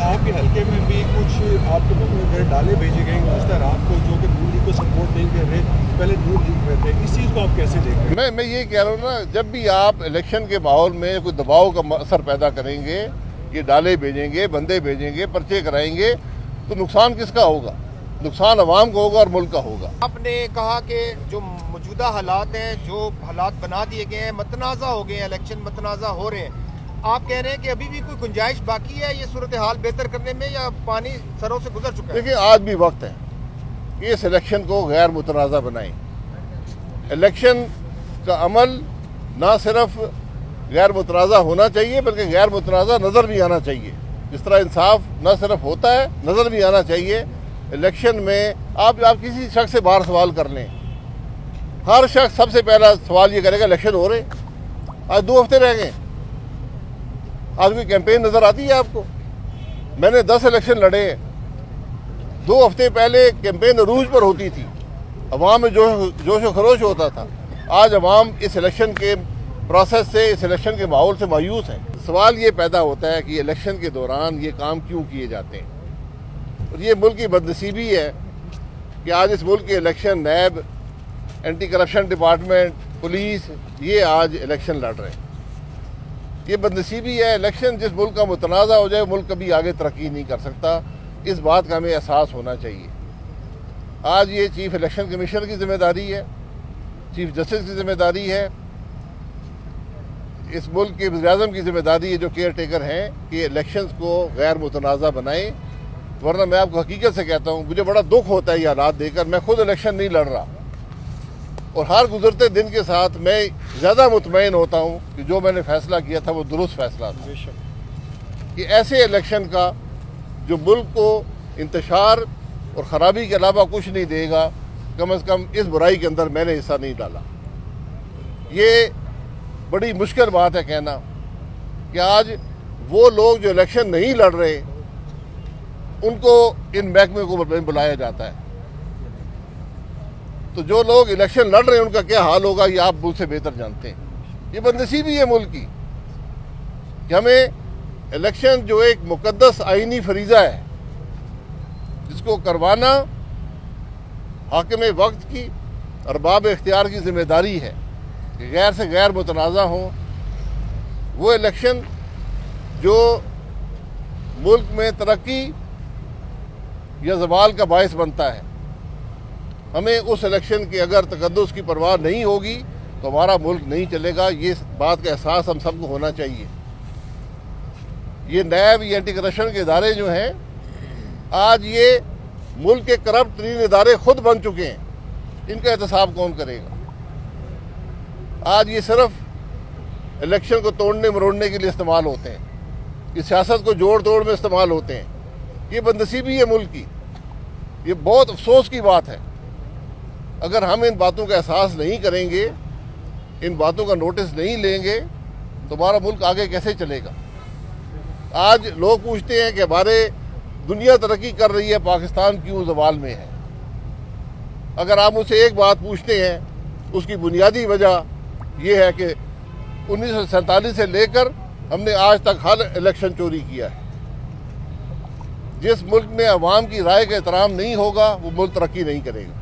آپ کے حلقے میں بھی کچھ آپ کے ڈالے بھیجے گئے گزشتہ رات کو جو کہ نون لیگ کو سپورٹ نہیں کر رہے، پہلے نون لیگ میں تھے، اس چیز کو آپ کیسے دیکھ رہے ہیں؟ میں یہ کہہ رہا ہوں نا، جب بھی آپ الیکشن کے ماحول میں کوئی دباؤ کا اثر پیدا کریں گے، یہ ڈالے بھیجیں گے، بندے بھیجیں گے، پرچے کرائیں گے، تو نقصان کس کا ہوگا؟ نقصان عوام کو ہوگا اور ملک کا ہوگا۔ آپ نے کہا کہ جو موجودہ حالات ہیں، جو حالات بنا دیے گئے ہیں، متنازع ہو گئے ہیں، الیکشن متنازع ہو رہے ہیں، آپ کہہ رہے ہیں کہ ابھی بھی کوئی گنجائش باقی ہے یہ صورتحال بہتر کرنے میں، یا پانی سروں سے گزر چکا ہے؟ دیکھیں، آج بھی وقت ہے کہ اس الیکشن کو غیر متنازع بنائیں۔ الیکشن کا عمل نہ صرف غیر متنازع ہونا چاہیے بلکہ غیر متنازع نظر بھی آنا چاہیے۔ جس طرح انصاف نہ صرف ہوتا ہے، نظر بھی آنا چاہیے۔ الیکشن میں آپ کسی شخص سے باہر سوال کر لیں، ہر شخص سب سے پہلا سوال یہ کرے گا الیکشن ہو رہے، آج 2 ہفتے رہ گئے، آج کوئی کیمپین نظر آتی ہے آپ کو؟ میں نے 10 الیکشن لڑے ہیں، 2 ہفتے پہلے کیمپین عروج پر ہوتی تھی، عوام میں جوش و خروش ہوتا تھا۔ آج عوام اس الیکشن کے پروسیس سے، اس الیکشن کے ماحول سے مایوس ہیں۔ سوال یہ پیدا ہوتا ہے کہ الیکشن کے دوران یہ کام کیوں کیے جاتے ہیں، اور یہ ملک کی بدنصیبی ہے کہ آج اس ملک کے election NAB, anti corruption department, police, یہ آج الیکشن لڑ رہے ہیں۔ یہ بدنصیبی ہے۔ الیکشن جس ملک کا متنازع ہو جائے، ملک کبھی آگے ترقی نہیں کر سکتا۔ اس بات کا ہمیں احساس ہونا چاہیے۔ آج یہ چیف الیکشن کمیشنر کی ذمہ داری ہے، چیف جسٹس کی ذمہ داری ہے، اس ملک کے وزیر اعظم کی ذمہ داری ہے جو کیئر ٹیکر ہیں، کہ الیکشنز کو غیر متنازع بنائیں۔ ورنہ میں آپ کو حقیقت سے کہتا ہوں، مجھے بڑا دکھ ہوتا ہے یہ حالات دیکھ کر۔ میں خود الیکشن نہیں لڑ رہا، اور ہر گزرتے دن کے ساتھ میں زیادہ مطمئن ہوتا ہوں کہ جو میں نے فیصلہ کیا تھا وہ درست فیصلہ تھا، کہ ایسے الیکشن کا جو ملک کو انتشار اور خرابی کے علاوہ کچھ نہیں دے گا، کم از کم اس برائی کے اندر میں نے حصہ نہیں ڈالا۔ یہ بڑی مشکل بات ہے کہنا کہ آج وہ لوگ جو الیکشن نہیں لڑ رہے، ان کو ان محکمے کو بلایا جاتا ہے، تو جو لوگ الیکشن لڑ رہے ہیں ان کا کیا حال ہوگا یہ آپ مجھ سے بہتر جانتے ہیں۔ یہ بدنصیبی ہے ملک کی کہ ہمیں الیکشن جو ایک مقدس آئینی فریضہ ہے، جس کو کروانا حاکم وقت کی، ارباب اختیار کی ذمہ داری ہے کہ غیر سے غیر متنازع ہوں۔ وہ الیکشن جو ملک میں ترقی یا زوال کا باعث بنتا ہے، ہمیں اس الیکشن کی اگر تقدس کی پرواہ نہیں ہوگی تو ہمارا ملک نہیں چلے گا۔ یہ بات کا احساس ہم سب کو ہونا چاہیے۔ یہ نیب، یہ اینٹی کرپشن کے ادارے جو ہیں، آج یہ ملک کے کرپٹ ترین ادارے خود بن چکے ہیں، ان کا احتساب کون کرے گا؟ آج یہ صرف الیکشن کو توڑنے مروڑنے کے لیے استعمال ہوتے ہیں، یہ سیاست کو جوڑ توڑ میں استعمال ہوتے ہیں۔ یہ بدنصیبی ہے ملک کی، یہ بہت افسوس کی بات ہے۔ اگر ہم ان باتوں کا احساس نہیں کریں گے، ان باتوں کا نوٹس نہیں لیں گے، تو ہمارا ملک آگے کیسے چلے گا؟ آج لوگ پوچھتے ہیں کہ ہمارے دنیا ترقی کر رہی ہے، پاکستان کیوں زوال میں ہے؟ اگر آپ مجھ سے ایک بات پوچھتے ہیں، اس کی بنیادی وجہ یہ ہے کہ 1947 سے لے کر ہم نے آج تک ہر الیکشن چوری کیا ہے۔ جس ملک میں عوام کی رائے کا احترام نہیں ہوگا، وہ ملک ترقی نہیں کرے گا۔